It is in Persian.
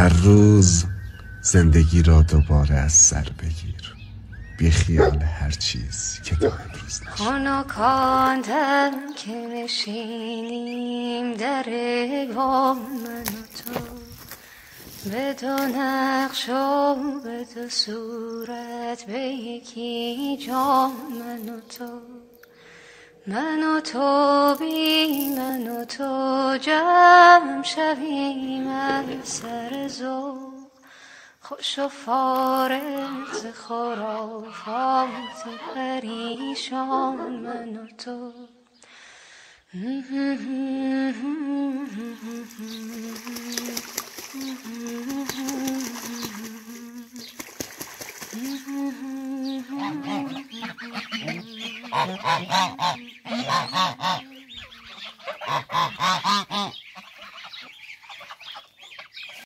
هر روز زندگی را دوباره از سر بگیر، بی خیال هر چیز که تا امروز نشد. خانکاندم که نشینیم در با من و تو، به دو نقش و به دو صورت، به یکی جام من و تو. من و تو بی من و تو جمع شویم از سر ذوق، خوش و فارغ ز خرافات پریشان من و تو.